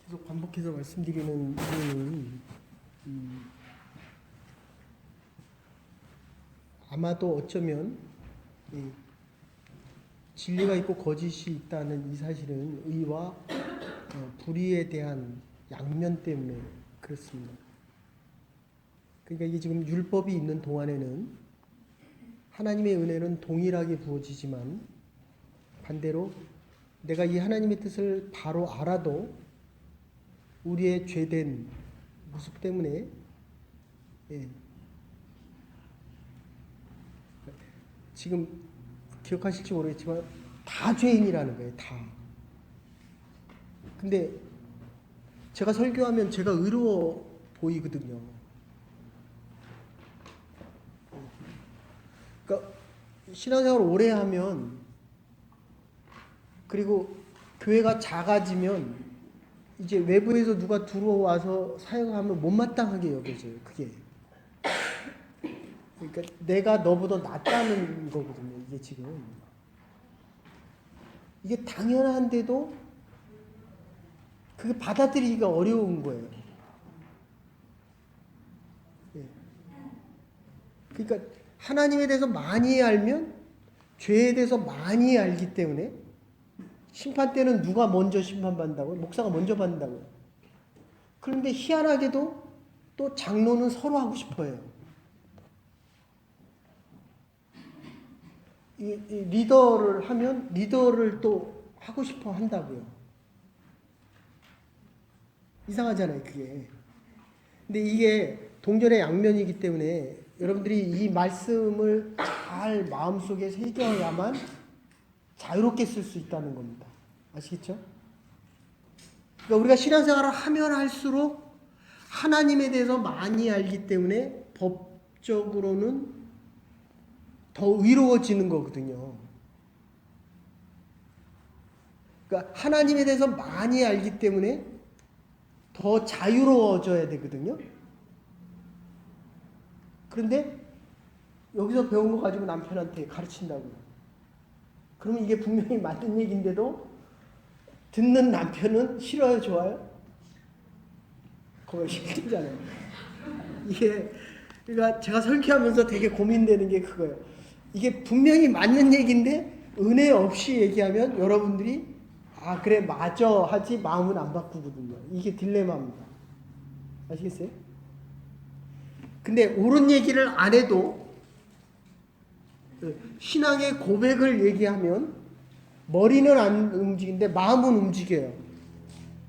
계속 반복해서 말씀드리는 이유는 아마도 어쩌면 진리가 있고 거짓이 있다는 이 사실은 의와 불의에 대한 양면 때문에 그렇습니다. 그러니까 이게 지금 율법이 있는 동안에는 하나님의 은혜는 동일하게 부어지지만 반대로 내가 이 하나님의 뜻을 바로 알아도 우리의 죄된 모습 때문에 지금 기억하실지 모르겠지만 다 죄인이라는 거예요. 다. 근데 제가 설교하면 제가 의로워 보이거든요. 그러니까 신앙생활을 오래 하면 그리고 교회가 작아지면 이제 외부에서 누가 들어와서 사역하면 못마땅하게 여겨져요. 그게. 그러니까 내가 너보다 낫다는 거거든요. 이게 지금. 이게 당연한데도 그게 받아들이기가 어려운 거예요. 그러니까 하나님에 대해서 많이 알면 죄에 대해서 많이 알기 때문에 심판 때는 누가 먼저 심판받는다고요? 목사가 먼저 받는다고요. 그런데 희한하게도 또 장로는 서로 하고 싶어요. 이 리더를 하면 리더를 또 하고 싶어 한다고요. 이상하잖아요, 그게. 근데 이게 동전의 양면이기 때문에 여러분들이 이 말씀을 잘 마음속에 새겨야만 자유롭게 쓸 수 있다는 겁니다. 아시겠죠? 그러니까 우리가 신앙생활을 하면 할수록 하나님에 대해서 많이 알기 때문에 법적으로는 더 의로워지는 거거든요. 그러니까 하나님에 대해서 많이 알기 때문에 더 자유로워져야 되거든요. 그런데 여기서 배운 거 가지고 남편한테 가르친다고요. 그러면 이게 분명히 맞는 얘기인데도 듣는 남편은 싫어요, 좋아요? 그거 힘들잖아요. 이게 그러니까 제가 설교하면서 되게 고민되는 게 그거예요. 이게 분명히 맞는 얘기인데 은혜 없이 얘기하면 여러분들이 아 그래 맞아 하지 마음은 안 바꾸거든요. 이게 딜레마입니다. 아시겠어요? 근데 옳은 얘기를 안 해도 신앙의 고백을 얘기하면 머리는 안 움직이는데 마음은 움직여요.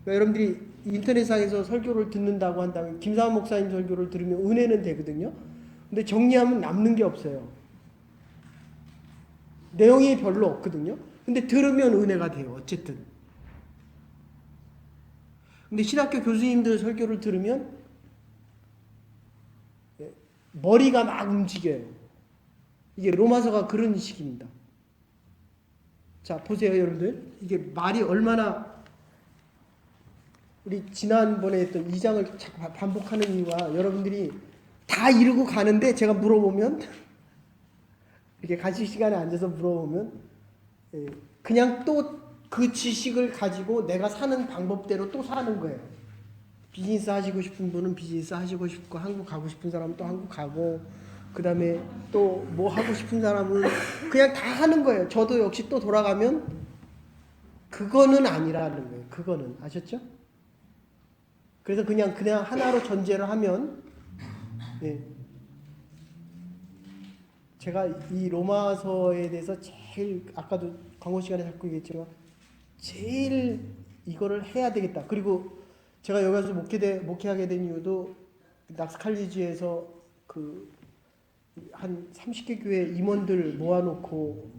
그러니까 여러분들이 인터넷상에서 설교를 듣는다고 한다면 김사환 목사님 설교를 들으면 은혜는 되거든요. 근데 정리하면 남는 게 없어요. 내용이 별로 없거든요. 근데 들으면 은혜가 돼요. 어쨌든. 근데 신학교 교수님들 설교를 들으면 머리가 막 움직여요. 이게 로마서가 그런 식입니다. 자, 보세요, 여러분들. 이게 말이 얼마나 우리 지난번에 했던 2장을 자꾸 반복하는 이유가 여러분들이 다 이루고 가는데 제가 물어보면 이렇게 간식 시간에 앉아서 물어보면 그냥 또 그 지식을 가지고 내가 사는 방법대로 또 사는 거예요. 비즈니스 하시고 싶은 분은 비즈니스 하시고 싶고 한국 가고 싶은 사람은 또 한국 가고 그 다음에 또 뭐 하고 싶은 사람은 그냥 다 하는 거예요. 저도 역시 또 돌아가면 그거는 아니라는 거예요. 그거는 아셨죠? 그래서 그냥 하나로 전제를 하면 제가 이 로마서에 대해서 제일 아까도 광고 시간에 자꾸 얘기했지만 제일 이거를 해야 되겠다. 그리고 제가 여기 와서 목회하게 된 이유도 낙스칼리지에서 한 30개 교회 임원들 모아놓고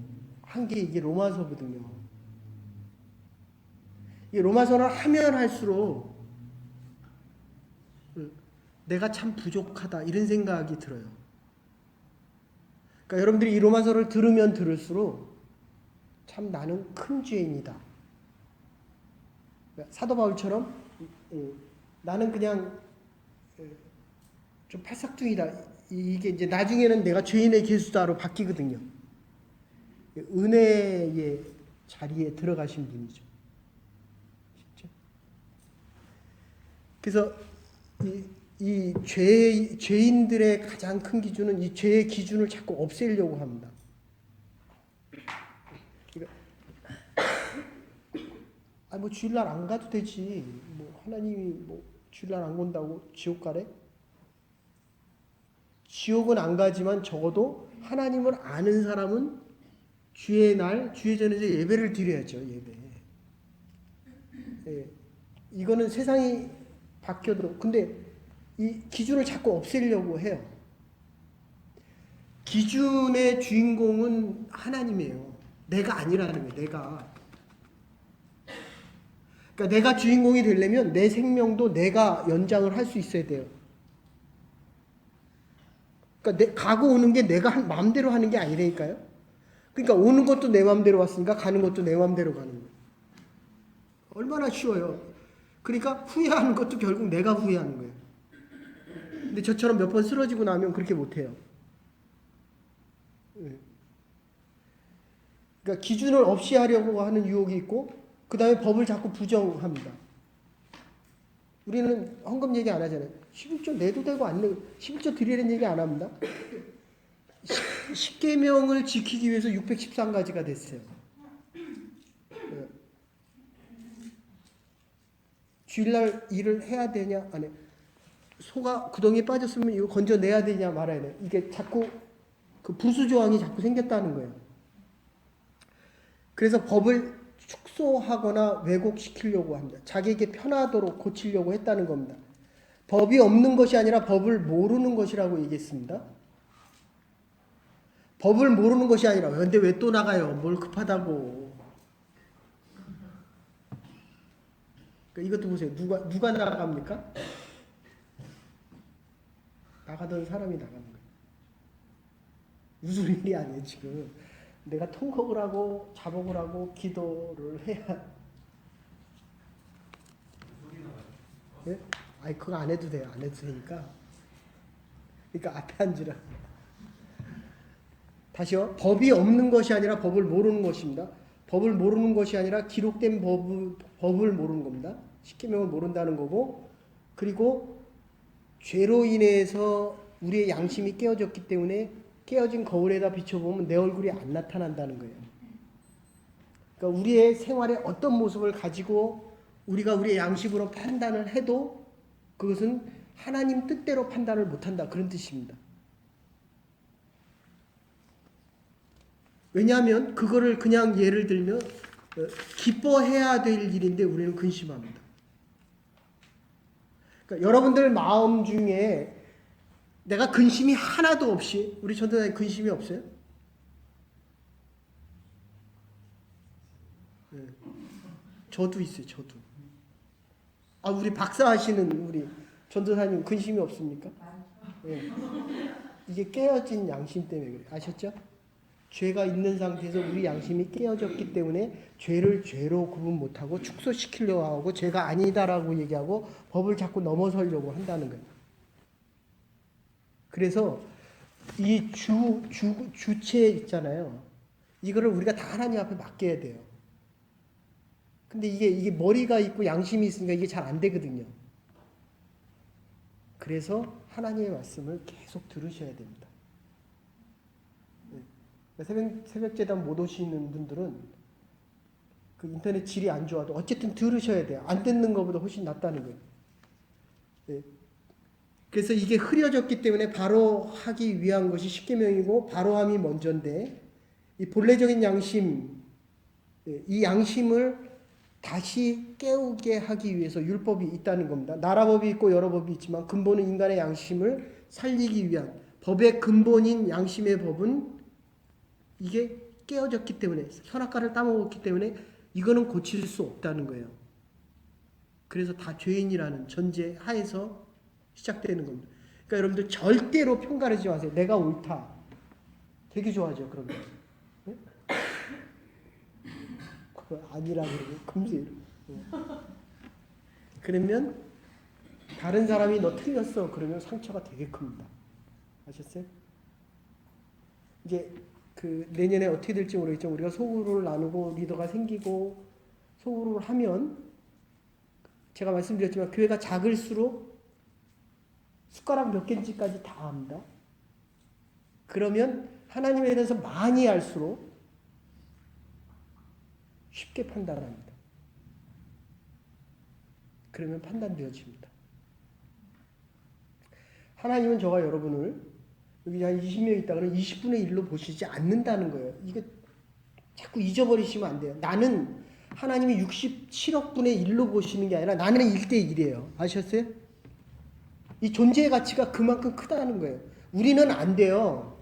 한 게 이게 로마서거든요. 이 로마서를 하면 할수록 내가 참 부족하다 이런 생각이 들어요. 그러니까 여러분들이 이 로마서를 들으면 들을수록 참 나는 큰 죄인이다. 그러니까 사도 바울처럼 나는 그냥 좀 팔싹둥이다. 이게 이제 나중에는 내가 죄인의 개수다로 바뀌거든요. 은혜의 자리에 들어가신 분이죠. 그래서 죄인들의 가장 큰 기준은 이 죄의 기준을 자꾸 없애려고 합니다. 뭐 주일날 안 가도 되지. 뭐 하나님이 뭐 주일날 안 간다고 지옥 가래? 지옥은 안 가지만 적어도 하나님을 아는 사람은 주의 날, 주의 전에서 예배를 드려야죠. 예배. 예. 이거는 세상이 바뀌어도 근데 이 기준을 자꾸 없애려고 해요. 기준의 주인공은 하나님이에요. 내가 아니라는 거예요. 내가. 그러니까 내가 주인공이 되려면 내 생명도 내가 연장을 할 수 있어야 돼요. 그러니까 가고 오는 게 내가 마음대로 하는 게 아니라니까요. 그러니까 오는 것도 내 마음대로 왔으니까 가는 것도 내 마음대로 가는 거예요. 얼마나 쉬워요. 그러니까 후회하는 것도 결국 내가 후회하는 거예요. 근데 저처럼 몇 번 쓰러지고 나면 그렇게 못해요. 그러니까 기준을 없이 하려고 하는 유혹이 있고 그 다음에 법을 자꾸 부정합니다. 우리는 헌금 얘기 안 하잖아요. 11조 내도 되고 안 내도 11조 드리라는 얘기 안 합니다. 10계명을 지키기 위해서 613가지가 됐어요. 주일날 일을 해야 되냐 안 해. 소가 구덩이에 빠졌으면 이거 건져내야 되냐 말아야 돼. 이게 자꾸 그 부수 조항이 자꾸 생겼다는 거예요. 그래서 법을 축소하거나 왜곡시키려고 합니다. 자기에게 편하도록 고치려고 했다는 겁니다. 법이 없는 것이 아니라 법을 모르는 것이라고 얘기했습니다. 법을 모르는 것이 아니라 근데 왜 또 나가요? 뭘 급하다고. 그러니까 이것도 보세요. 누가 나갑니까? 나가던 사람이 나가는 거예요. 무슨 일이 아니에요 지금. 내가 통곡을 하고 자복을 하고 기도를 해야. 네? 아니 그거 안 해도 돼요. 안 해도 되니까. 그러니까 앞에 앉으라. 다시요. 법이 없는 것이 아니라 법을 모르는 것입니다. 법을 모르는 것이 아니라 기록된 법을 모르는 겁니다. 십계명을 모른다는 거고, 그리고 죄로 인해서 우리의 양심이 깨어졌기 때문에 깨어진 거울에다 비춰보면 내 얼굴이 안 나타난다는 거예요. 그러니까 우리의 생활에 어떤 모습을 가지고 우리가 우리의 양심으로 판단을 해도 그것은 하나님 뜻대로 판단을 못한다. 그런 뜻입니다. 왜냐하면 그거를 그냥 예를 들면 기뻐해야 될 일인데 우리는 근심합니다. 그러니까 여러분들 마음 중에 내가 근심이 하나도 없이 우리 전도사님 근심이 없어요? 네. 저도 있어요. 저도. 우리 박사하시는 우리 전도사님 근심이 없습니까? 네. 이게 깨어진 양심 때문에 그래요. 아셨죠? 죄가 있는 상태에서 우리 양심이 깨어졌기 때문에 죄를 죄로 구분 못하고 축소시키려고 하고 죄가 아니다라고 얘기하고 법을 자꾸 넘어서려고 한다는 거예요. 그래서 이 주체 있잖아요. 이거를 우리가 다 하나님 앞에 맡겨야 돼요. 근데 이게 머리가 있고 양심이 있으니까 이게 잘 안 되거든요. 그래서 하나님의 말씀을 계속 들으셔야 됩니다. 새벽 제단 못 오시는 분들은 그 인터넷 질이 안 좋아도 어쨌든 들으셔야 돼요. 안 듣는 것보다 훨씬 낫다는 거예요. 네. 그래서 이게 흐려졌기 때문에 바로 하기 위한 것이 십계명이고 바로함이 먼저인데 이 본래적인 양심, 이 양심을 다시 깨우게 하기 위해서 율법이 있다는 겁니다. 나라법이 있고 여러 법이 있지만 근본은 인간의 양심을 살리기 위한 법의 근본인 양심의 법은 이게 깨어졌기 때문에 선악과를 따먹었기 때문에 이거는 고칠 수 없다는 거예요. 그래서 다 죄인이라는 전제 하에서 시작되는 겁니다. 그러니까 여러분들 절대로 편가르지 마세요. 내가 옳다. 되게 좋아하죠. 그러면. 네? 아니라 그러고 금세 그러면 다른 사람이 너 틀렸어. 그러면 상처가 되게 큽니다. 아셨어요? 이제 그 내년에 어떻게 될지 모르겠지만 우리가 소그룹을 나누고 리더가 생기고 소그룹을 하면 제가 말씀드렸지만 교회가 작을수록 숟가락 몇 개인지까지 다 압니다. 그러면 하나님에 대해서 많이 알수록 쉽게 판단합니다. 그러면 판단되어집니다. 하나님은 저와 여러분을 여기 한 20명 있다 그러면 20분의 1로 보시지 않는다는 거예요. 이거 자꾸 잊어버리시면 안 돼요. 나는 하나님이 67억 분의 1로 보시는 게 아니라 나는 1대 1이에요. 아셨어요? 이 존재의 가치가 그만큼 크다는 거예요. 우리는 안 돼요.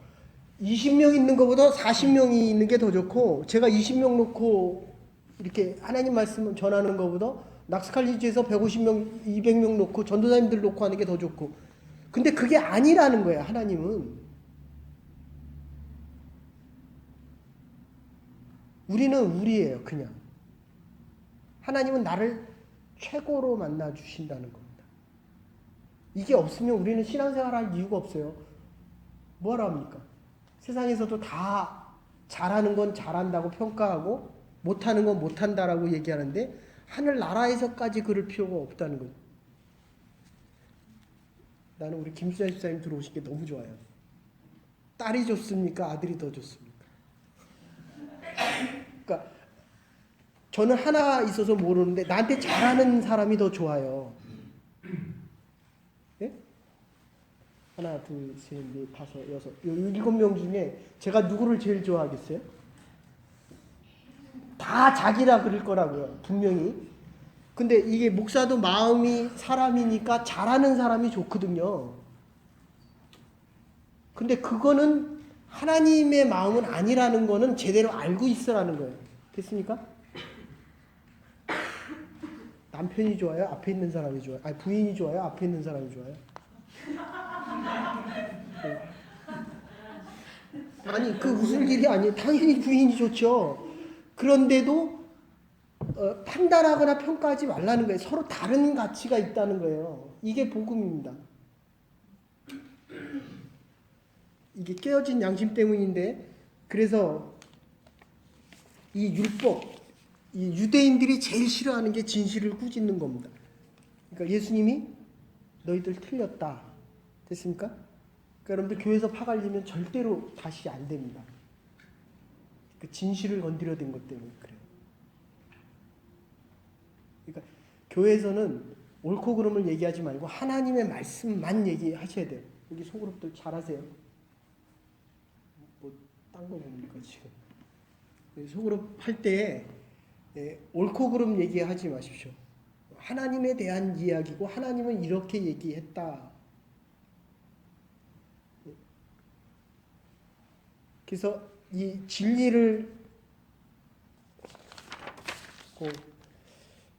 20명 있는 것보다 40명이 있는 게 더 좋고, 제가 20명 놓고 이렇게 하나님 말씀을 전하는 것보다 낙스칼리지에서 150명, 200명 놓고 전도사님들 놓고 하는 게 더 좋고. 근데 그게 아니라는 거예요, 하나님은. 우리는 우리예요, 그냥. 하나님은 나를 최고로 만나 주신다는 겁니다. 이게 없으면 우리는 신앙생활 할 이유가 없어요. 뭐하러 합니까? 세상에서도 다 잘하는 건 잘한다고 평가하고 못하는 건 못한다라고 얘기하는데 하늘나라에서까지 그럴 필요가 없다는 거죠. 나는 우리 김수현 집사님 들어오신 게 너무 좋아요. 딸이 좋습니까? 아들이 더 좋습니까? 그러니까 저는 하나 있어서 모르는데 나한테 잘하는 사람이 더 좋아요. 네? 하나, 둘, 셋, 넷, 다섯, 여섯, 7명 중에 제가 누구를 제일 좋아하겠어요? 다 자기라 그럴 거라고요, 분명히. 근데 이게 목사도 마음이 사람이니까 잘하는 사람이 좋거든요. 근데 그거는 하나님의 마음은 아니라는 거는 제대로 알고 있으라는 거예요. 됐습니까? 남편이 좋아요? 앞에 있는 사람이 좋아요? 아니, 부인이 좋아요? 앞에 있는 사람이 좋아요? 네. 아니, 그 웃을 일이 아니에요. 당연히 부인이 좋죠. 그런데도 판단하거나 평가하지 말라는 거예요. 서로 다른 가치가 있다는 거예요. 이게 복음입니다. 이게 깨어진 양심 때문인데, 그래서 이 율법, 이 유대인들이 제일 싫어하는 게 진실을 꾸짖는 겁니다. 그러니까 예수님이 너희들 틀렸다. 됐습니까? 그러니까 여러분들 교회에서 파갈리면 절대로 다시 안 됩니다. 그 진실을 건드려야 된 것 때문에 그래요. 그러니까 교회에서는 옳고 그름을 얘기하지 말고 하나님의 말씀만 얘기하셔야 돼요. 여기 소그룹들 잘하세요. 뭐 딴 거 뭡니까 지금? 소그룹 할 때 옳고 그름 얘기하지 마십시오. 하나님에 대한 이야기고 하나님은 이렇게 얘기했다. 그래서 이 진리를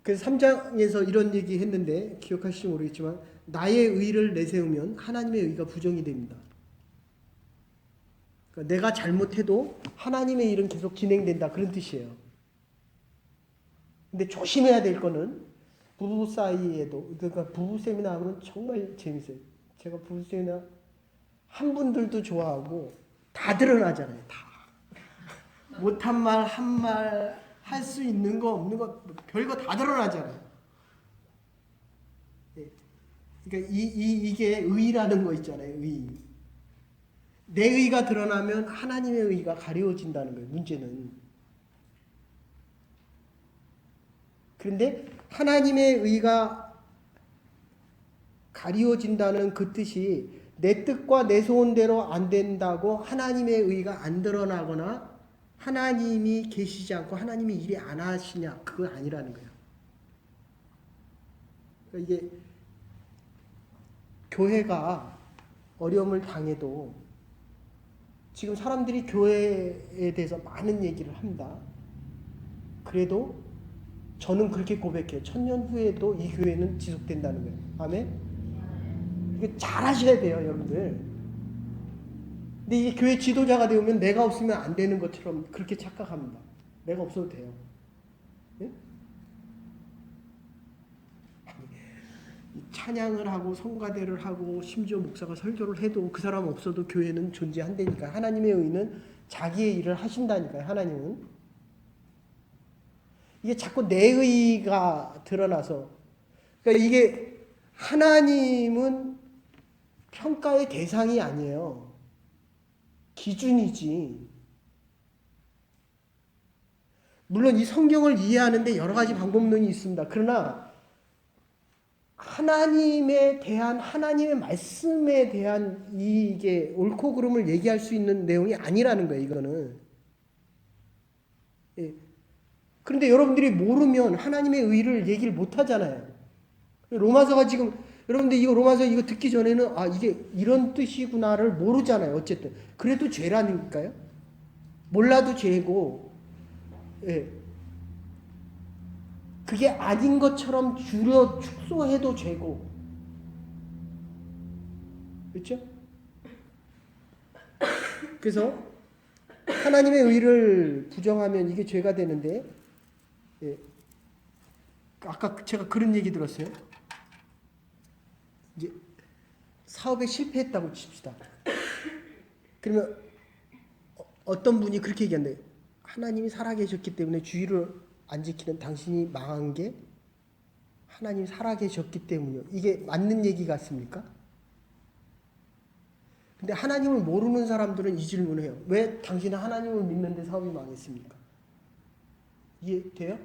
그래서 3장에서 이런 얘기 했는데 기억하실지 모르겠지만 나의 의를 내세우면 하나님의 의가 부정이 됩니다. 그러니까 내가 잘못해도 하나님의 일은 계속 진행된다 그런 뜻이에요. 근데 조심해야 될 거는 부부 사이에도, 그러니까 부부 세미나 하면 정말 재밌어요. 제가 부부 세미나 한 분들도 좋아하고 다 드러나잖아요. 다. 못한 말, 한 말, 할 수 있는 거, 없는 거, 별거 다 드러나잖아요. 그러니까 이게 의라는 거 있잖아요. 의. 내 의가 드러나면 하나님의 의가 가려워진다는 거예요. 문제는. 그런데 하나님의 의가 가리워진다는 그 뜻이 내 뜻과 내 소원대로 안 된다고 하나님의 의가 안 드러나거나 하나님이 계시지 않고 하나님이 일이 안 하시냐, 그건 아니라는 거예요. 그러니까 이게 교회가 어려움을 당해도 지금 사람들이 교회에 대해서 많은 얘기를 합니다. 그래도 저는 그렇게 고백해요. 1000년 후에도 이 교회는 지속된다는 거예요. 아멘? 이게 잘 하셔야 돼요, 여러분들. 근데 이게 교회 지도자가 되면 내가 없으면 안 되는 것처럼 그렇게 착각합니다. 내가 없어도 돼요. 네? 찬양을 하고 성가대를 하고 심지어 목사가 설교를 해도 그 사람 없어도 교회는 존재한다니까. 하나님의 의는 자기의 일을 하신다니까요. 하나님은. 이게 자꾸 내 의가 드러나서 그러니까 이게 하나님은 평가의 대상이 아니에요. 기준이지. 물론 이 성경을 이해하는데 여러 가지 방법론이 있습니다. 그러나 하나님에 대한 하나님의 말씀에 대한 이게 옳고 그름을 얘기할 수 있는 내용이 아니라는 거예요. 이거는. 예. 그런데 여러분들이 모르면 하나님의 의를 얘기를 못 하잖아요. 로마서가 지금 여러분들 이거 로마서 이거 듣기 전에는 아 이게 이런 뜻이구나를 모르잖아요. 어쨌든 그래도 죄라니까요. 몰라도 죄고, 예. 그게 아닌 것처럼 줄여 축소해도 죄고, 그렇죠? 그래서 하나님의 의를 부정하면 이게 죄가 되는데, 예. 아까 제가 그런 얘기 들었어요. 이제 사업에 실패했다고 칩시다. 그러면 어떤 분이 그렇게 얘기한대요. 하나님이 살아계셨기 때문에 주의를 안 지키는 당신이 망한 게 하나님이 살아계셨기 때문이요. 이게 맞는 얘기 같습니까? 근데 하나님을 모르는 사람들은 이 질문을 해요. 왜 당신은 하나님을 믿는데 사업이 망했습니까? 이해돼요?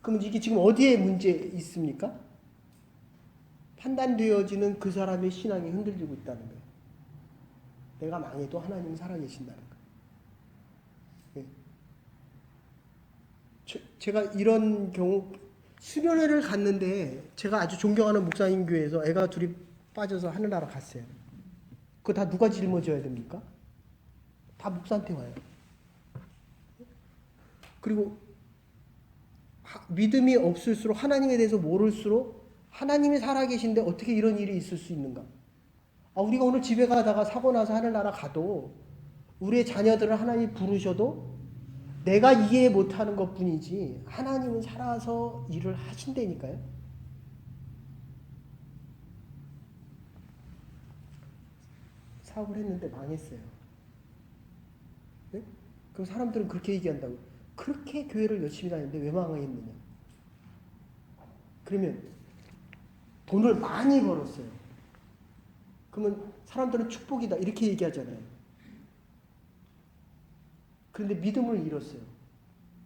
그럼 이게 지금 어디에 문제 있습니까? 판단되어지는 그 사람의 신앙이 흔들리고 있다는 거예요. 내가 망해도 하나님은 살아계신다는 거예요. 네. 제가 이런 경우 수련회를 갔는데 제가 아주 존경하는 목사님 교회에서 애가 둘이 빠져서 하늘나라 갔어요. 그거 다 누가 짊어져야 됩니까? 다 목사한테 와요. 그리고 믿음이 없을수록 하나님에 대해서 모를수록 하나님이 살아계신데 어떻게 이런 일이 있을 수 있는가? 우리가 오늘 집에 가다가 사고 나서 하늘나라 가도 우리의 자녀들을 하나님이 부르셔도 내가 이해 못하는 것뿐이지 하나님은 살아서 일을 하신다니까요. 사업을 했는데 망했어요. 네? 그럼 사람들은 그렇게 얘기한다고. 그렇게 교회를 열심히 다니는데 왜 망했느냐? 그러면 돈을 많이 벌었어요. 그러면 사람들은 축복이다 이렇게 얘기하잖아요. 그런데 믿음을 잃었어요.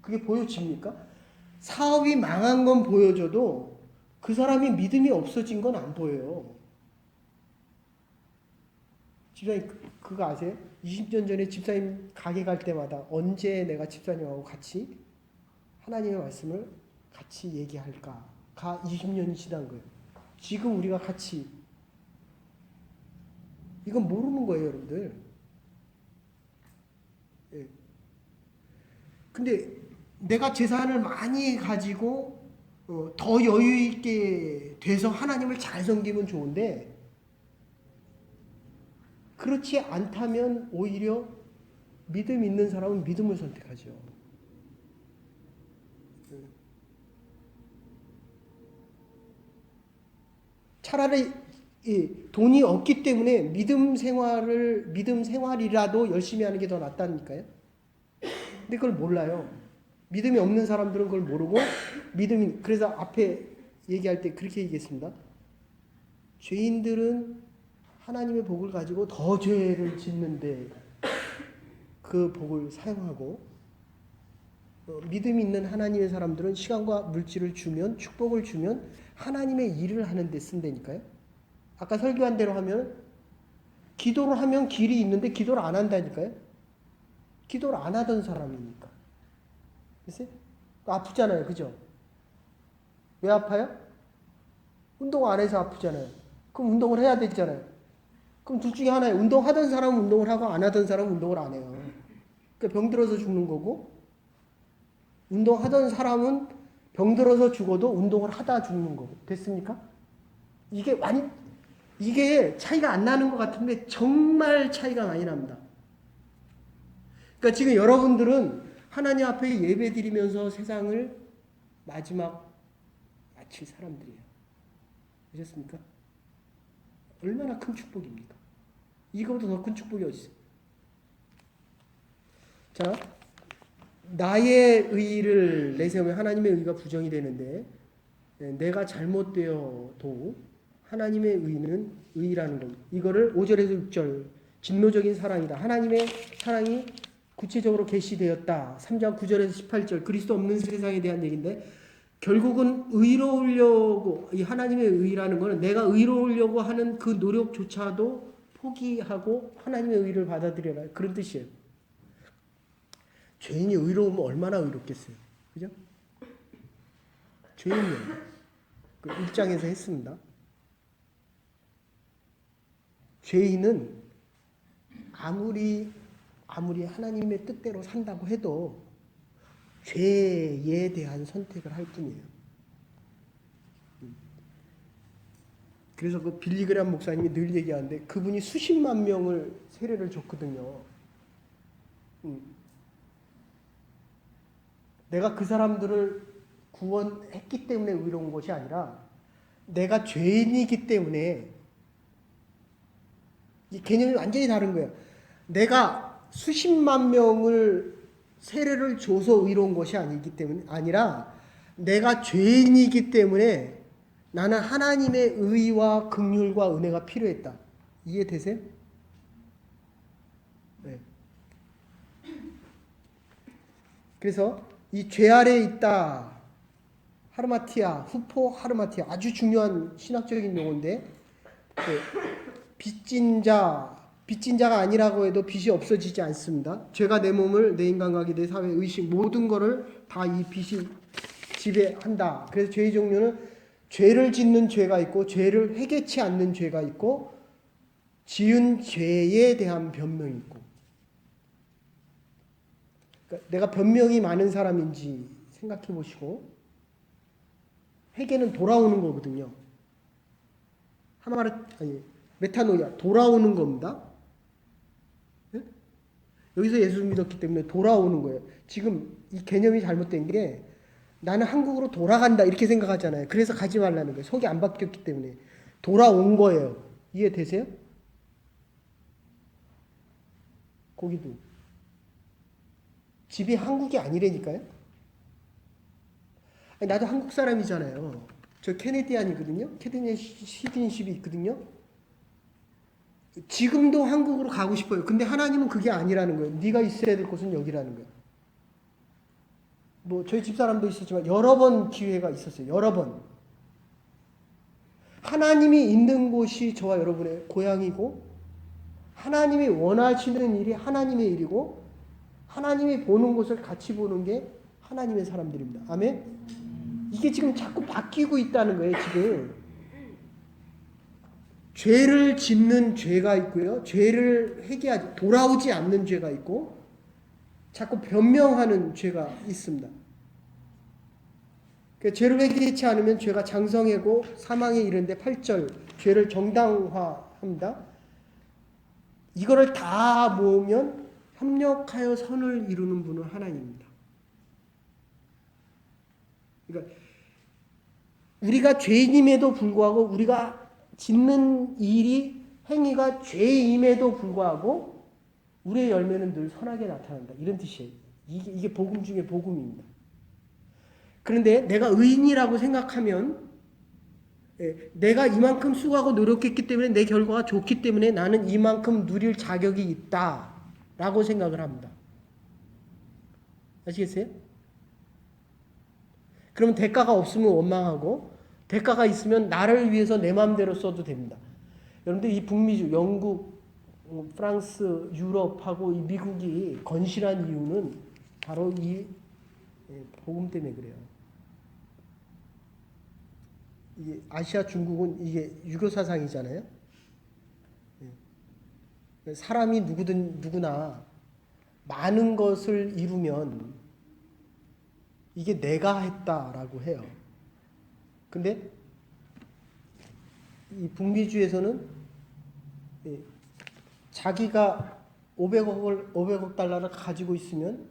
그게 보여집니까? 사업이 망한 건 보여줘도 그 사람이 믿음이 없어진 건 안 보여요. 집사님 그거 아세요? 20년 전에 집사님 가게 갈 때마다 언제 내가 집사님하고 같이 하나님의 말씀을 같이 얘기할까가 20년이 지난 거예요. 지금 우리가 같이 이건 모르는 거예요, 여러분들. 예. 근데 내가 재산을 많이 가지고 더 여유 있게 돼서 하나님을 잘 섬기면 좋은데 그렇지 않다면 오히려 믿음 있는 사람은 믿음을 선택하죠. 차라리 돈이 없기 때문에 믿음 생활이라도 열심히 하는 게 더 낫다니까요. 근데 그걸 몰라요. 믿음이 없는 사람들은 그걸 모르고 그래서 앞에 얘기할 때 그렇게 얘기했습니다. 죄인들은 하나님의 복을 가지고 더 죄를 짓는데 그 복을 사용하고 믿음 있는 하나님의 사람들은 시간과 물질을 주면 축복을 주면 하나님의 일을 하는 데 쓴다니까요. 아까 설교한 대로 하면 기도를 하면 길이 있는데 기도를 안 한다니까요. 기도를 안 하던 사람이니까. 글쎄? 아프잖아요. 그죠? 왜 아파요? 운동 안 해서 아프잖아요. 그럼 운동을 해야 되잖아요. 그럼 둘 중에 하나예요. 운동하던 사람은 운동을 하고 안 하던 사람은 운동을 안 해요. 그러니까 병들어서 죽는 거고 운동하던 사람은 병들어서 죽어도 운동을 하다 죽는 거고. 됐습니까? 이게 차이가 안 나는 것 같은데 정말 차이가 많이 납니다. 그러니까 지금 여러분들은 하나님 앞에 예배 드리면서 세상을 마지막 마칠 사람들이에요. 보셨습니까? 얼마나 큰 축복입니까? 이거보다 더 큰 축복이 어디 있어요? 자, 나의 의를 내세우면 하나님의 의가 부정이 되는데 내가 잘못되어도 하나님의 의는 의라는 겁니다. 이거를 5절에서 6절 진노적인 사랑이다. 하나님의 사랑이 구체적으로 계시되었다. 3장 9절에서 18절 그리스도 없는 세상에 대한 얘기인데 결국은 의로우려고 이 하나님의 의라는 것은 내가 의로우려고 하는 그 노력조차도 포기하고 하나님의 의를 받아들여라. 그런 뜻이에요. 죄인이 의로우면 얼마나 의롭겠어요. 그죠? 죄인이요. 그 1장에서 했습니다. 죄인은 아무리 하나님의 뜻대로 산다고 해도 죄에 대한 선택을 할 뿐이에요. 그래서 그 빌리그람 목사님이 늘 얘기하는데 그분이 수십만 명을 세례를 줬거든요. 내가 그 사람들을 구원했기 때문에 의로운 것이 아니라 내가 죄인이기 때문에 이 개념이 완전히 다른 거예요. 내가 수십만 명을 세례를 줘서 의로운 것이 아니라 내가 죄인이기 때문에 나는 하나님의 의와 긍휼과 은혜가 필요했다. 이해되세요? 네. 그래서 이 죄 아래에 있다. 하르마티아, 후포 하르마티아 아주 중요한 신학적인 용어인데 빚진 자가 아니라고 해도 빚이 없어지지 않습니다. 죄가 내 몸을 내 인간관계 내 사회 의식 모든 거를 다 이 빚이 지배한다. 그래서 죄의 종류는 죄를 짓는 죄가 있고 죄를 회개치 않는 죄가 있고 지은 죄에 대한 변명이 있고 그러니까 내가 변명이 많은 사람인지 생각해 보시고 회개는 돌아오는 거거든요. 메타노이아 돌아오는 겁니다. 네? 여기서 예수 믿었기 때문에 돌아오는 거예요. 지금 이 개념이 잘못된 게 나는 한국으로 돌아간다 이렇게 생각하잖아요. 그래서 가지 말라는 거예요. 속이 안 바뀌었기 때문에 돌아온 거예요. 이해되세요? 거기도 집이 한국이 아니라니까요. 아니, 나도 한국 사람이잖아요. 저 캐네디안이거든요. 캐네디안 시티즌십이 있거든요. 지금도 한국으로 가고 싶어요. 근데 하나님은 그게 아니라는 거예요. 네가 있어야 될 곳은 여기라는 거예요. 뭐 저희 집사람도 있었지만 여러 번 기회가 있었어요. 여러 번. 하나님이 있는 곳이 저와 여러분의 고향이고 하나님이 원하시는 일이 하나님의 일이고 하나님이 보는 곳을 같이 보는 게 하나님의 사람들입니다. 아멘? 이게 지금 자꾸 바뀌고 있다는 거예요. 지금. 죄를 짓는 죄가 있고요. 죄를 회개하지 돌아오지 않는 죄가 있고 자꾸 변명하는 죄가 있습니다. 그러니까 죄를 회개치 않으면 죄가 장성하고 사망에 이르는데 8절 죄를 정당화합니다. 이거를 다 모으면 협력하여 선을 이루는 분은 하나님입니다. 그러니까 우리가 죄인임에도 불구하고 우리가 짓는 일이 행위가 죄임에도 불구하고 우리의 열매는 늘 선하게 나타난다. 이런 뜻이에요. 이게 복음 중에 복음입니다. 그런데 내가 의인이라고 생각하면 내가 이만큼 수고하고 노력했기 때문에 내 결과가 좋기 때문에 나는 이만큼 누릴 자격이 있다라고 생각을 합니다. 아시겠어요? 그러면 대가가 없으면 원망하고 대가가 있으면 나를 위해서 내 마음대로 써도 됩니다. 여러분들 이 북미주, 영국, 프랑스, 유럽하고 이 미국이 건실한 이유는 바로 이 복음 때문에 그래요. 이게 아시아 중국은 이게 유교 사상이잖아요. 사람이 누구나 많은 것을 이루면 이게 내가 했다라고 해요. 근데 이 북미주에서는 자기가 500억 달러를 가지고 있으면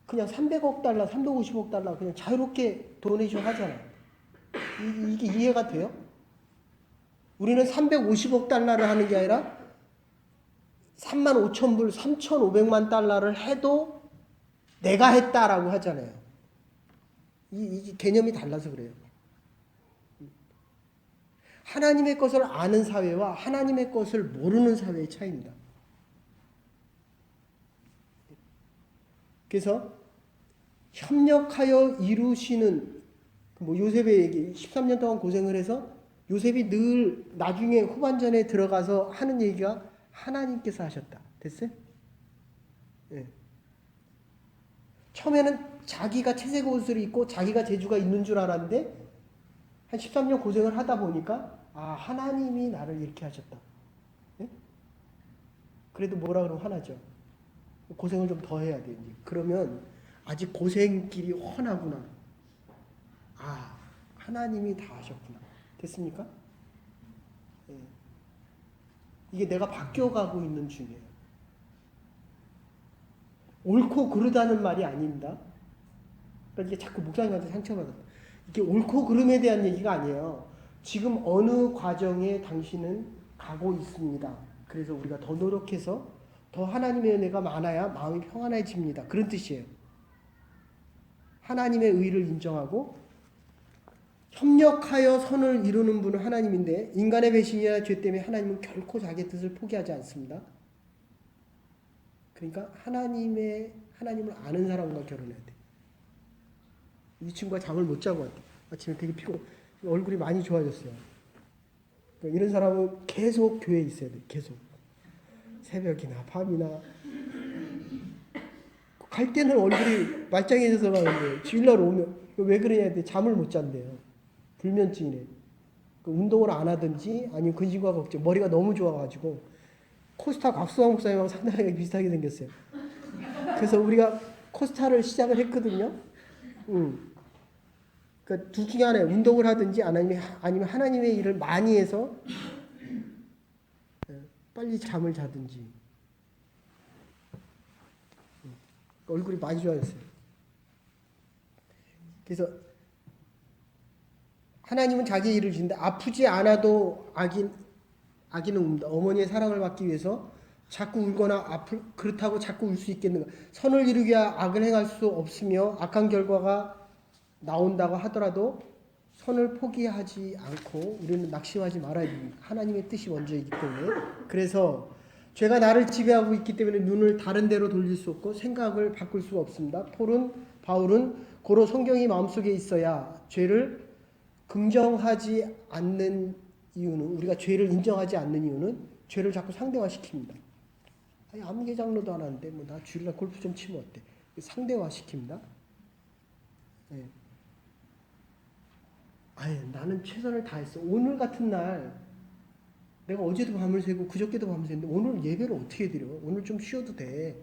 그냥 300억 달러, 350억 달러 그냥 자유롭게 도네이션 하잖아요. 이게 이해가 돼요? 우리는 350억 달러를 하는 게 아니라 35,000불, 3,500만 달러를 해도 내가 했다라고 하잖아요. 이 개념이 달라서 그래요. 하나님의 것을 아는 사회와 하나님의 것을 모르는 사회의 차이입니다. 그래서 협력하여 이루시는 요셉의 얘기 13년 동안 고생을 해서 요셉이 늘 나중에 후반전에 들어가서 하는 얘기가 하나님께서 하셨다. 됐어요? 예. 처음에는 자기가 채색 옷을 입고 자기가 재주가 있는 줄 알았는데 한 13년 고생을 하다 보니까 하나님이 나를 이렇게 하셨다. 예? 그래도 뭐라 그러면 화나죠. 고생을 좀 더 해야 돼. 그러면 아직 고생길이 훤하구나. 하나님이 다 하셨구나. 됐습니까? 예. 이게 내가 바뀌어가고 있는 중이에요. 옳고 그르다는 말이 아닙니다. 그러니까 이게 자꾸 목사님한테 상처받았다. 이게 옳고 그름에 대한 얘기가 아니에요. 지금 어느 과정에 당신은 가고 있습니다. 그래서 우리가 더 노력해서 더 하나님의 은혜가 많아야 마음이 평안해집니다. 그런 뜻이에요. 하나님의 의를 인정하고 협력하여 선을 이루는 분은 하나님인데 인간의 배신이나 죄 때문에 하나님은 결코 자기의 뜻을 포기하지 않습니다. 그러니까 하나님을 아는 사람과 결혼해야 돼. 이 친구가 잠을 못 자고 왔대. 아침에 되게 얼굴이 많이 좋아졌어요. 그러니까 이런 사람은 계속 교회에 있어야 돼. 계속. 새벽이나 밤이나. 갈 때는 얼굴이 말짱해져서 가는데 주일날 오면 왜 그러냐 했더니 잠을 못 잔대요. 불면증이네. 운동을 안 하든지 아니면 근심과 걱정, 머리가 너무 좋아가지고 코스타 곽수광 목사님하고 상당히 비슷하게 생겼어요. 그래서 우리가 코스타를 시작을 했거든요. 그러니까 둘 중에 하나예요. 운동을 하든지 아니면 하나님의 일을 많이 해서 빨리 잠을 자든지. 얼굴이 많이 좋아졌어요. 그래서 하나님은 자기 일을 주는데 아프지 않아도 아기는 웁니다. 어머니의 사랑을 받기 위해서 자꾸 울거나 그렇다고 자꾸 울 수 있겠는가. 선을 이루기 위하 악을 행할 수 없으며 악한 결과가 나온다고 하더라도 선을 포기하지 않고 우리는 낙심하지 말아야 됩니다. 하나님의 뜻이 먼저이기 때문에. 그래서 죄가 나를 지배하고 있기 때문에 눈을 다른 데로 돌릴 수 없고 생각을 바꿀 수가 없습니다. 바울은 고로 성경이 마음속에 있어야 죄를 긍정하지 않는 이유는 우리가 죄를 인정하지 않는 이유는 죄를 자꾸 상대화시킵니다. 아무개 장로도 안 하는데 나 주일날 골프 좀 치면 어때? 상대화시킵니다. 네. 나는 최선을 다했어. 오늘 같은 날 내가 어제도 밤을 새고 그저께도 밤을 샜는데 오늘 예배를 어떻게 드려? 오늘 좀 쉬어도 돼.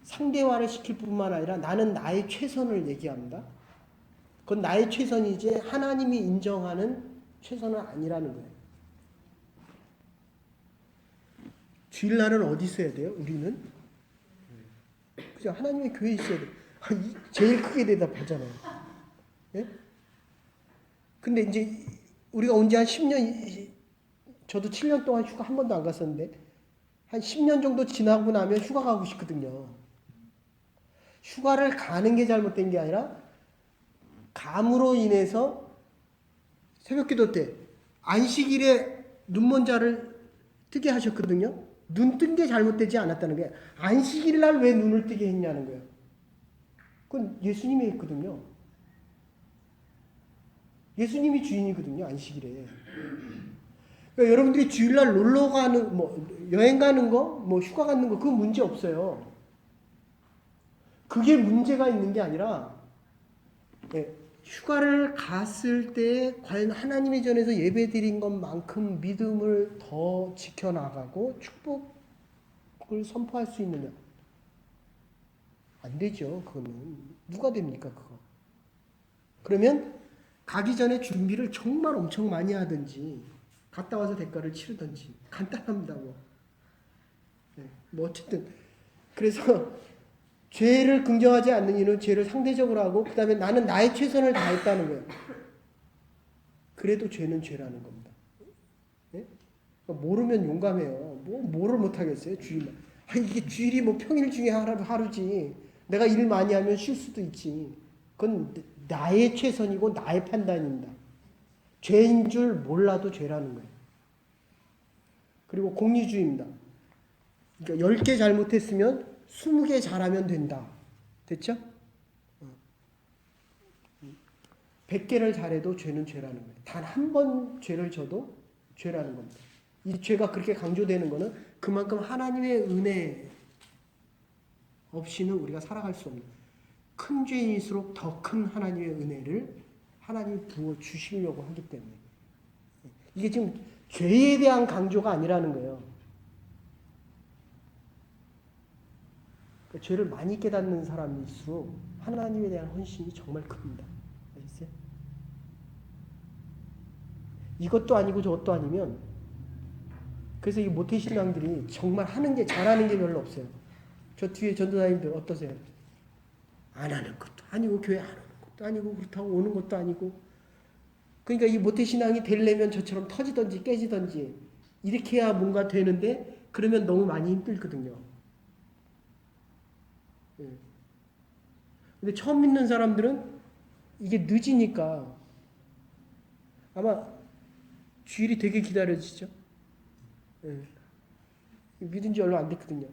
상대화를 시킬 뿐만 아니라 나는 나의 최선을 얘기합니다. 그건 나의 최선이지 하나님이 인정하는 최선은 아니라는 거예요. 주일날은 어디 있어야 돼요? 우리는? 그죠? 하나님의 교회에 있어야 돼. 제일 크게 대답하잖아요. 예? 근데 이제 우리가 온 지 한 10년, 저도 7년 동안 휴가 한 번도 안 갔었는데 한 10년 정도 지나고 나면 휴가 가고 싶거든요. 휴가를 가는 게 잘못된 게 아니라 감으로 인해서 새벽기도 때 안식일에 눈먼 자를 뜨게 하셨거든요. 눈 뜬 게 잘못되지 않았다는 거예요. 안식일 날 왜 눈을 뜨게 했냐는 거예요. 그건 예수님이 했거든요. 예수님이 주인이거든요. 안식일에. 그러니까 여러분들이 주일날 놀러 가는 여행 가는 거, 휴가 가는 거 그건 문제 없어요. 그게 문제가 있는 게 아니라 휴가를 갔을 때 과연 하나님의 전에서 예배드린 것만큼 믿음을 더 지켜나가고 축복을 선포할 수 있느냐? 안 되죠. 그거는. 누가 됩니까? 그거. 그러면 가기 전에 준비를 정말 엄청 많이 하든지 갔다 와서 대가를 치르든지 간단합니다. 어쨌든 그래서 죄를 긍정하지 않는 이유는 죄를 상대적으로 하고 그 다음에 나는 나의 최선을 다했다는 거예요. 그래도 죄는 죄라는 겁니다. 네? 그러니까 모르면 용감해요. 뭐를 못하겠어요. 주일만. 이게 주일이 평일 중에 하루지. 내가 일 많이 하면 쉴 수도 있지. 그건 나의 최선이고 나의 판단입니다. 죄인 줄 몰라도 죄라는 거예요. 그리고 공리주의입니다. 그러니까 10개 잘못했으면 20개 잘하면 된다. 됐죠? 100개를 잘해도 죄는 죄라는 거예요. 단 한 번 죄를 져도 죄라는 겁니다. 이 죄가 그렇게 강조되는 것은 그만큼 하나님의 은혜 없이는 우리가 살아갈 수 없는, 큰 죄인일수록 더 큰 하나님의 은혜를 하나님이 부어 주시려고 하기 때문에, 이게 지금 죄에 대한 강조가 아니라는 거예요. 그러니까 죄를 많이 깨닫는 사람일수록 하나님에 대한 헌신이 정말 큽니다. 아시겠어요? 이것도 아니고 저것도 아니면, 그래서 이 모태신앙들이 정말 하는 게, 잘하는 게 별로 없어요. 저 뒤에 전도사님들 어떠세요? 안 하는 것도 아니고, 교회 안 오는 것도 아니고, 그렇다고 오는 것도 아니고. 그러니까 이 모태신앙이 되려면 저처럼 터지든지 깨지든지 이렇게 해야 뭔가 되는데, 그러면 너무 많이 힘들거든요. 근데 처음 믿는 사람들은 이게 늦으니까 아마 주일이 되게 기다려지죠. 믿은 지 얼마 안 됐거든요.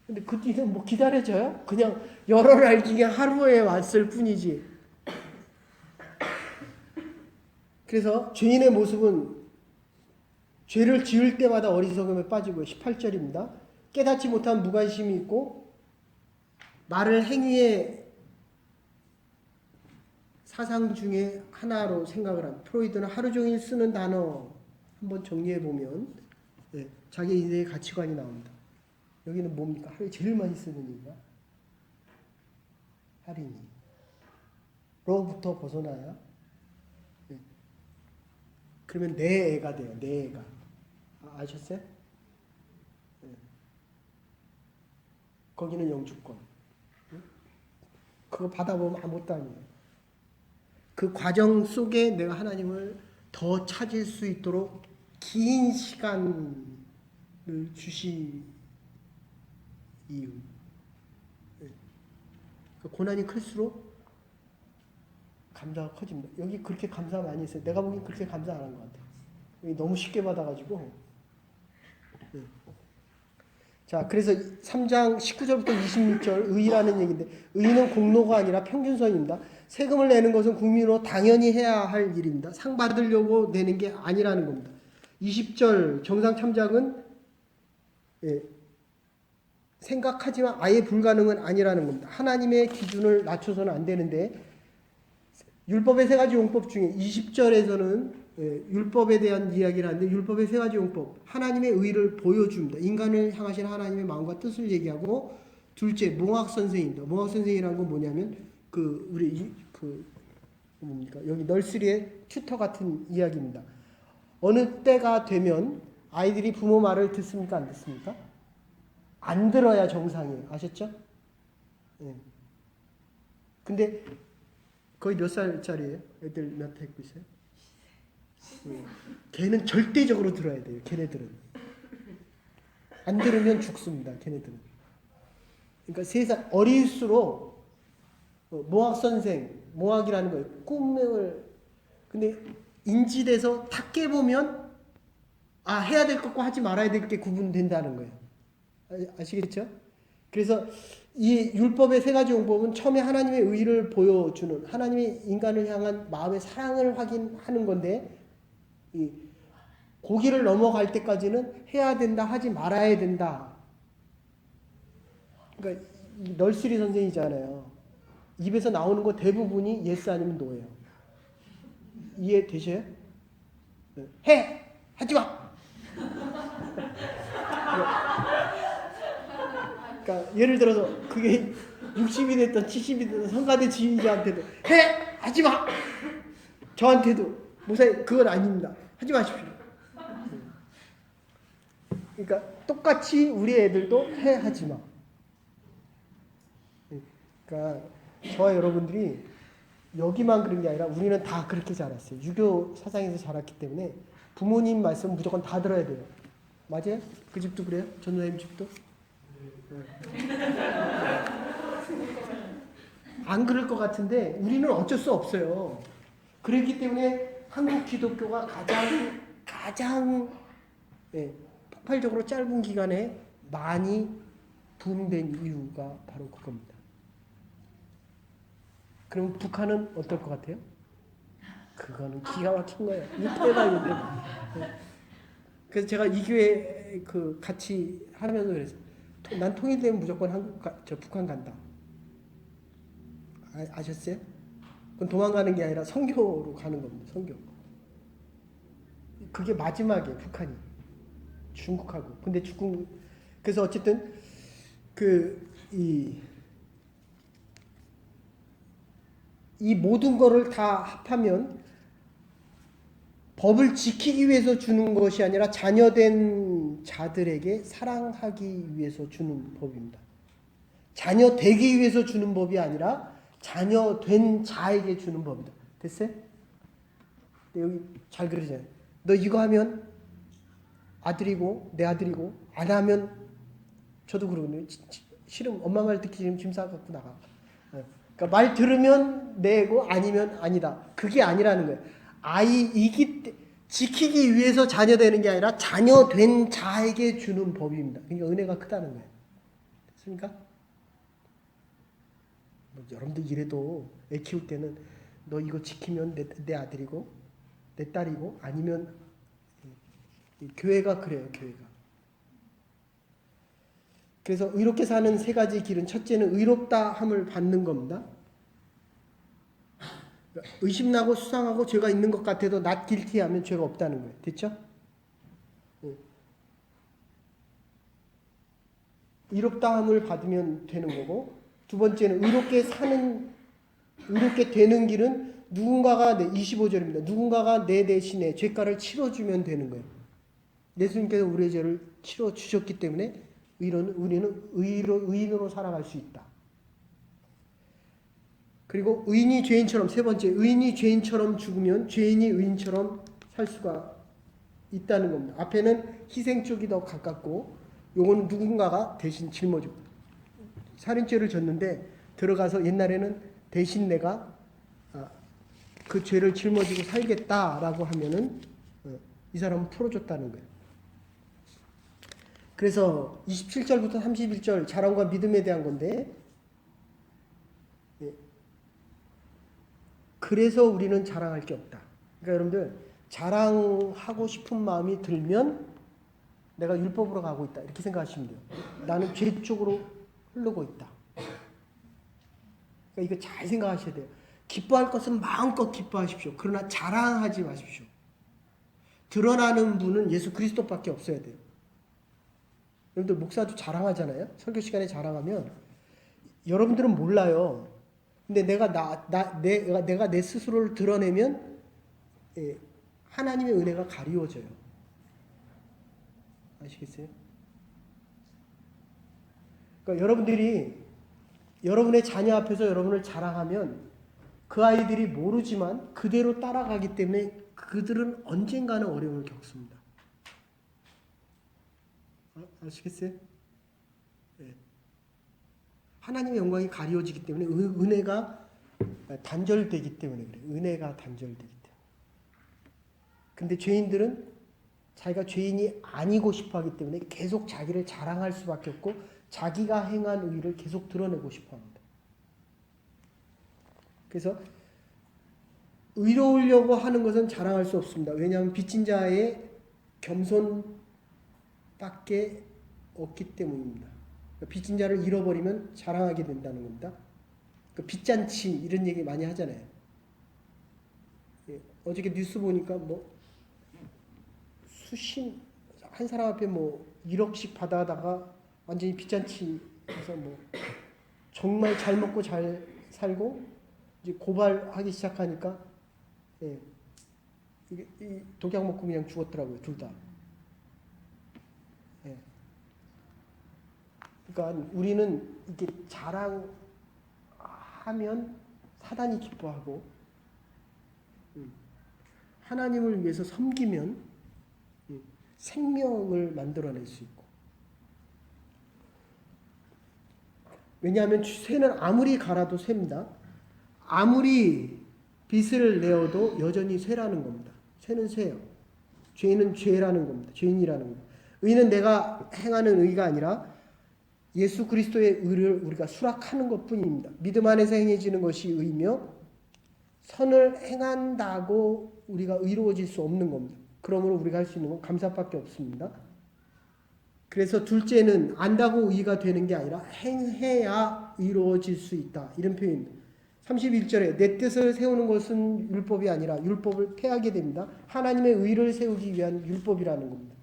근데 그 뒤는 뭐 기다려져요? 그냥 여러 날 중에 하루에 왔을 뿐이지. 그래서 죄인의 모습은 죄를 지을 때마다 어리석음에 빠지고요. 18절입니다. 깨닫지 못한 무관심이 있고 말을 행위의 사상 중에 하나로 생각을 합니다. 프로이드는 하루 종일 쓰는 단어 한번 정리해 보면 자기 인생의 가치관이 나옵니다. 여기는 뭡니까? 하루에 제일 많이 쓰는 얘기가 할인이. 로부터 벗어나야 그러면 내 애가 돼요. 내 애가. 아셨어요? 거기는 영주권. 그거 받아보면 아무것도 아니에요. 그 과정 속에 내가 하나님을 더 찾을 수 있도록 긴 시간을 주시 이유. 고난이 클수록 감사가 커집니다. 여기 그렇게 감사 많이 했어요. 내가 보기엔 그렇게 감사 안 한 것 같아요. 여기 너무 쉽게 받아가지고. 자, 그래서 3장 19절부터 26절 의라는 얘기인데, 의는 공로가 아니라 평균선입니다. 세금을 내는 것은 국민으로 당연히 해야 할 일입니다. 상 받으려고 내는 게 아니라는 겁니다. 20절 정상 참작은 생각하지만 아예 불가능은 아니라는 겁니다. 하나님의 기준을 낮춰서는 안 되는데, 율법의 세 가지 용법 중에 20절에서는 율법에 대한 이야기를 하는데, 율법의 세 가지 용법, 하나님의 의를 보여줍니다. 인간을 향하신 하나님의 마음과 뜻을 얘기하고, 둘째 몽학선생입니다. 몽학선생이라는 건 뭐냐면 뭡니까? 여기 널스리의 튜터 같은 이야기입니다. 어느 때가 되면 아이들이 부모 말을 듣습니까? 안 듣습니까? 안 들어야 정상이에요. 아셨죠? 근데 거의 몇 살짜리예요? 애들 몇 해 있고 있어요? 걔는 절대적으로 들어야 돼요. 걔네들은. 안 들으면 죽습니다. 걔네들은. 그러니까 3살 어릴수록 몽학선생, 몽학이라는 거예요. 꿈을. 근데 인지돼서 탁 깨보면 해야 될 것과 하지 말아야 될 게 구분된다는 거예요. 아시겠죠? 그래서 이 율법의 세 가지 용법은 처음에 하나님의 의를 보여주는, 하나님의 인간을 향한 마음의 사랑을 확인하는 건데, 이 고기를 넘어갈 때까지는 해야 된다, 하지 말아야 된다. 그러니까 널스리 선생이잖아요. 입에서 나오는 거 대부분이 예스 아니면 노예요. 이해되셔요? 해! 하지 마! 그러니까 예를 들어서 그게 60이 됐든 70이 됐든 성가대 지휘자한테도 해! 하지 마! 저한테도 목사님 그건 아닙니다. 하지 마십시오. 그러니까 똑같이 우리 애들도 해! 하지 마. 그러니까 저와 여러분들이 여기만 그런 게 아니라 우리는 다 그렇게 자랐어요. 유교 사상에서 자랐기 때문에 부모님 말씀 무조건 다 들어야 돼요. 맞아요? 그 집도 그래요? 전도사님 집도? 안 그럴 것 같은데 우리는 어쩔 수 없어요. 그렇기 때문에 한국 기독교가 가장 폭발적으로 짧은 기간에 많이 붐된 이유가 바로 그겁니다. 그럼 북한은 어떨 것 같아요? 그거는 기가 막힌 거예요. 이때가. 그래서 제가 이 교회 같이 하면서 그랬어요. 난 통일되면 무조건 북한 간다. 아셨어요? 그건 도망가는 게 아니라 선교로 가는 겁니다. 선교. 그게 마지막이에요. 북한이 중국하고. 근데 그래서 어쨌든 이 모든 거를 다 합하면 법을 지키기 위해서 주는 것이 아니라 자녀된 자들에게 사랑하기 위해서 주는 법입니다. 자녀 되기 위해서 주는 법이 아니라 자녀된 자에게 주는 법이다. 됐어요? 여기 잘 그러잖아요. 너 이거 하면 아들이고 내 아들이고 안 하면 저도 그러거든요. 싫으면 엄마 말 듣기 싫으면 짐 싸갖고 나가. 그러니까 말 들으면 내고 아니면 아니다. 그게 아니라는 거예요. 지키기 위해서 자녀 되는 게 아니라 자녀 된 자에게 주는 법입니다. 그러니까 은혜가 크다는 거예요. 됐습니까? 여러분들 이래도 애 키울 때는 너 이거 지키면 내 아들이고 내 딸이고 아니면 교회가 그래요. 교회가. 그래서 의롭게 사는 세 가지 길은 첫째는 의롭다 함을 받는 겁니다. 의심나고 수상하고 죄가 있는 것 같아도 not guilty 하면 죄가 없다는 거예요. 됐죠? 의롭다 함을 받으면 되는 거고, 두 번째는 의롭게 되는 길은 25절입니다. 누군가가 내 대신에 죄가를 치러주면 되는 거예요. 예수님께서 우리의 죄를 치러주셨기 때문에 우리는 의인으로 살아갈 수 있다. 그리고 의인이 죄인처럼, 세 번째, 의인이 죄인처럼 죽으면 죄인이 의인처럼 살 수가 있다는 겁니다. 앞에는 희생 쪽이 더 가깝고, 요거는 누군가가 대신 짊어지고, 살인죄를 졌는데 들어가서 옛날에는 대신 내가 그 죄를 짊어지고 살겠다라고 하면은 이 사람은 풀어줬다는 거예요. 그래서 27절부터 31절 자랑과 믿음에 대한 건데, 그래서 우리는 자랑할 게 없다. 그러니까 여러분들 자랑하고 싶은 마음이 들면 내가 율법으로 가고 있다 이렇게 생각하시면 돼요. 나는 죄 쪽으로 흐르고 있다. 그러니까 이거 잘 생각하셔야 돼요. 기뻐할 것은 마음껏 기뻐하십시오. 그러나 자랑하지 마십시오. 드러나는 분은 예수 그리스도밖에 없어야 돼요. 여러분들 목사도 자랑하잖아요. 설교 시간에 자랑하면 여러분들은 몰라요. 근데 내가 내 스스로를 드러내면 하나님의 은혜가 가리워져요. 아시겠어요? 그러니까 여러분들이 여러분의 자녀 앞에서 여러분을 자랑하면 그 아이들이 모르지만 그대로 따라가기 때문에 그들은 언젠가는 어려움을 겪습니다. 아시겠어요? 네. 하나님의 영광이 가리워지기 때문에 은혜가 단절되기 때문에 그래요. 은혜가 단절되기 때문에. 근데 죄인들은 자기가 죄인이 아니고 싶어 하기 때문에 계속 자기를 자랑할 수밖에 없고 자기가 행한 의를 계속 드러내고 싶어 합니다. 그래서 의로우려고 하는 것은 자랑할 수 없습니다. 왜냐하면 빚진 자의 겸손밖에 없기 때문입니다. 빚진 자를 잃어버리면 자랑하게 된다는 겁니다. 빚잔치 이런 얘기 많이 하잖아요. 어저께 뉴스 보니까 한 사람 앞에 1억씩 받아다가 완전히 빚잔치 해서 정말 잘 먹고 잘 살고 이제 고발하기 시작하니까 이 독약 먹고 그냥 죽었더라고요. 둘 다. 그러니까 우리는 이게 자랑하면 사단이 기뻐하고 하나님을 위해서 섬기면 생명을 만들어낼 수 있고. 왜냐하면 새는 아무리 갈아도 새입니다. 아무리 빚을 내어도 여전히 쇠라는 겁니다. 쇠는 쇠예요. 죄는 죄라는 겁니다. 죄인이라는 겁니다. 의는 내가 행하는 의가 아니라 예수 그리스도의 의를 우리가 수락하는 것뿐입니다. 믿음 안에서 행해지는 것이 의며 선을 행한다고 우리가 의로워질 수 없는 겁니다. 그러므로 우리가 할 수 있는 건 감사밖에 없습니다. 그래서 둘째는 안다고 의가 되는 게 아니라 행해야 의로워질 수 있다. 이런 표현입니다. 31절에 내 뜻을 세우는 것은 율법이 아니라 율법을 폐하게 됩니다. 하나님의 의를 세우기 위한 율법이라는 겁니다.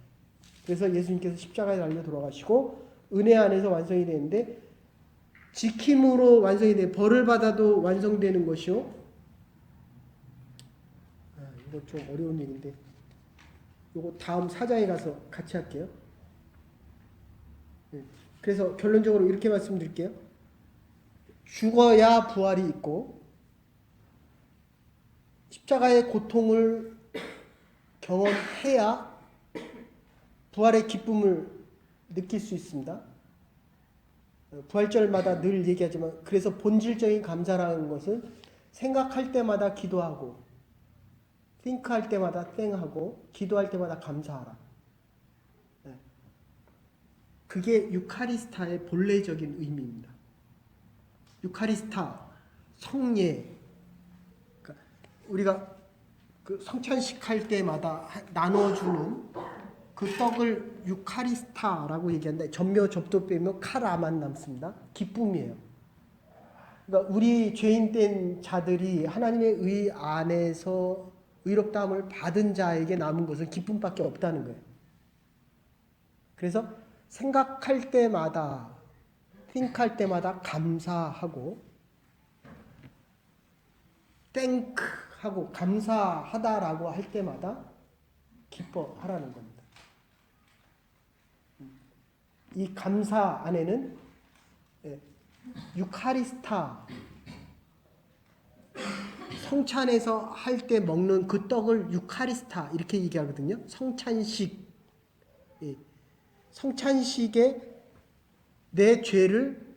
그래서 예수님께서 십자가에 달려 돌아가시고 은혜 안에서 완성이 되는데 지킴으로 완성이 돼 벌을 받아도 완성되는 것이요. 이거 좀 어려운 얘기인데 이거 다음 4장에 가서 같이 할게요. 그래서 결론적으로 이렇게 말씀드릴게요. 죽어야 부활이 있고 십자가의 고통을 경험해야 부활의 기쁨을 느낄 수 있습니다. 부활절마다 늘 얘기하지만 그래서 본질적인 감사라는 것은 생각할 때마다 기도하고 think할 때마다 땡하고 기도할 때마다 감사하라. 그게 유카리스타의 본래적인 의미입니다. 유카리스타, 성례. 그러니까 우리가 그 성찬식 할 때마다 나눠주는 그 떡을 유카리스타라고 얘기하는데 전묘 접도 빼면 카라만 남습니다. 기쁨이에요. 그러니까 우리 죄인된 자들이 하나님의 의 안에서 의롭다함을 받은 자에게 남은 것은 기쁨밖에 없다는 거예요. 그래서 생각할 때마다 think할 때마다 감사하고 thank하고 감사하다라고 할 때마다 기뻐하라는 겁니다. 이 감사 안에는 유카리스타 성찬에서 할 때 먹는 그 떡을 유카리스타 이렇게 얘기하거든요. 성찬식. 성찬식에 내 죄를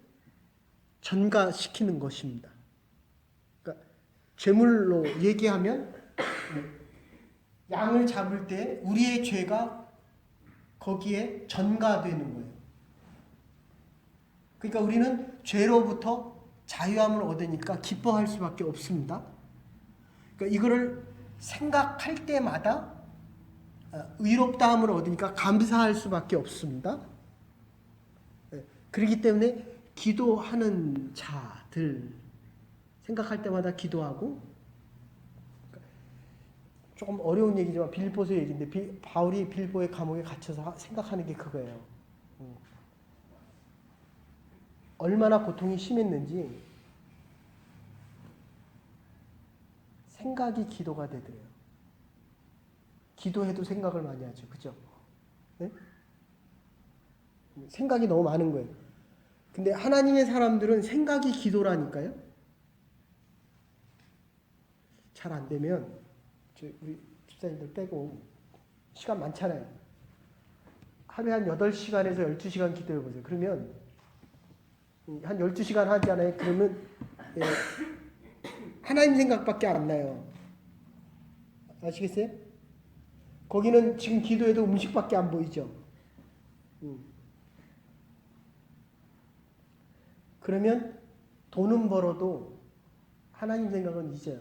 전가시키는 것입니다. 그러니까 죄물로 얘기하면 양을 잡을 때 우리의 죄가 거기에 전가되는 거예요. 그러니까 우리는 죄로부터 자유함을 얻으니까 기뻐할 수밖에 없습니다. 그러니까 이거를 생각할 때마다 의롭다함을 얻으니까 감사할 수밖에 없습니다. 그렇기 때문에 기도하는 자들 생각할 때마다 기도하고 조금 어려운 얘기지만 빌립보서 얘기인데 바울이 빌립보의 감옥에 갇혀서 생각하는 게 그거예요. 얼마나 고통이 심했는지 생각이 기도가 되더래요. 기도해도 생각을 많이 하죠. 그죠? 네? 생각이 너무 많은 거예요. 근데 하나님의 사람들은 생각이 기도라니까요. 잘 안 되면 우리 집사님들 빼고 시간 많잖아요. 하루에 한 8시간에서 12시간 기도해 보세요. 그러면 한 12시간 하잖아요. 그러면 하나님 생각밖에 안 나요. 아시겠어요? 거기는 지금 기도해도 음식밖에 안 보이죠. 그러면 돈은 벌어도 하나님 생각은 잊어요.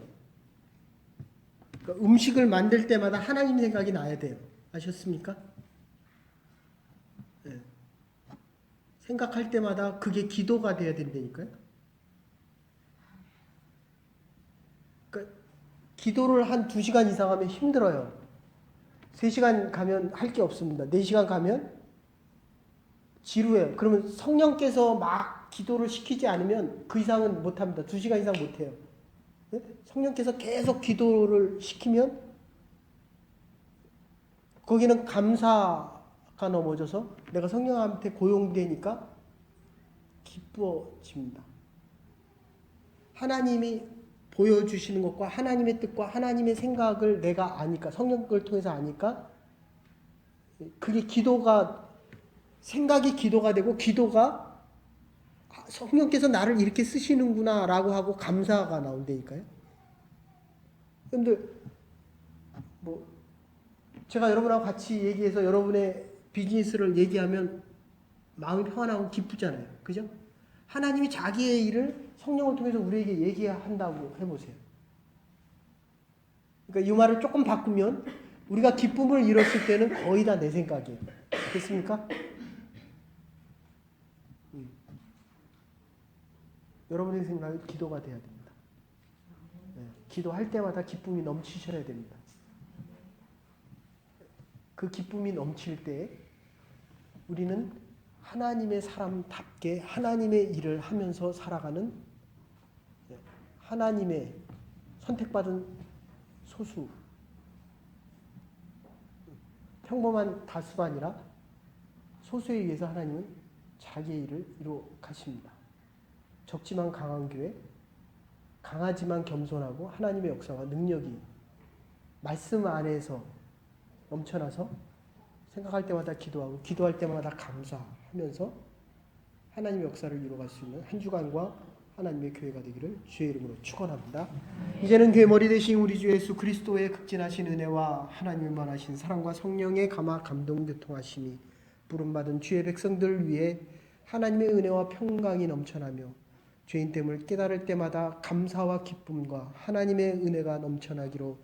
그러니까 음식을 만들 때마다 하나님 생각이 나야 돼요. 아셨습니까? 네. 생각할 때마다 그게 기도가 돼야 된다니까요. 그러니까 기도를 한 2시간 이상 하면 힘들어요. 3시간 가면 할 게 없습니다. 4시간 가면 지루해요. 그러면 성령께서 막 기도를 시키지 않으면 그 이상은 못합니다. 2시간 이상 못해요. 네? 성령께서 계속 기도를 시키면 거기는 감사가 넘어져서 내가 성령한테 고용되니까 기뻐집니다. 하나님이 보여주시는 것과 하나님의 뜻과 하나님의 생각을 내가 아니까 성령을 통해서 아니까 그게 기도가 생각이 기도가 되고 기도가 성령께서 나를 이렇게 쓰시는구나 라고 하고 감사가 나온다니까요. 여러분들 뭐 제가 여러분하고 같이 얘기해서 여러분의 비즈니스를 얘기하면 마음이 평안하고 기쁘잖아요. 그죠? 하나님이 자기의 일을 성령을 통해서 우리에게 얘기한다고 해보세요. 그러니까 이 말을 조금 바꾸면 우리가 기쁨을 잃었을 때는 거의 다 내 생각이에요. 됐습니까? 여러분의 생각이 기도가 돼야 됩니다. 네, 기도할 때마다 기쁨이 넘치셔야 됩니다. 그 기쁨이 넘칠 때 우리는 하나님의 사람답게 하나님의 일을 하면서 살아가는 하나님의 선택받은 소수, 평범한 다수가 아니라 소수에 의해서 하나님은 자기의 일을 이루어 가십니다. 적지만 강한 교회, 강하지만 겸손하고 하나님의 역사와 능력이 말씀 안에서 넘쳐나서 생각할 때마다 기도하고 기도할 때마다 감사하면서 하나님의 역사를 이루어갈 수 있는 한 주간과 하나님의 교회가 되기를 주의 이름으로 축원합니다. 이제는 교회 머리 되신 우리 주 예수 그리스도의 극진하신 은혜와 하나님의 만하신 사랑과 성령의 감화 감동 교통하심이 부름받은 주의 백성들 위해 하나님의 은혜와 평강이 넘쳐나며 죄인됨을 깨달을 때마다 감사와 기쁨과 하나님의 은혜가 넘쳐나기로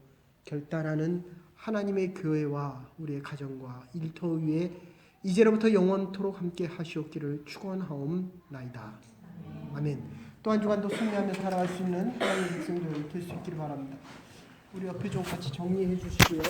결단하는 하나님의 교회와 우리의 가정과 일터 위에 이제로부터 영원토록 함께 하시옵기를 축원하옵나이다. 아멘. 또 한 주간도 승리하며 살아갈 수 있는 하나님의 백성들 될 수 있기를 바랍니다. 우리 옆에 좀 같이 정리해 주시고요.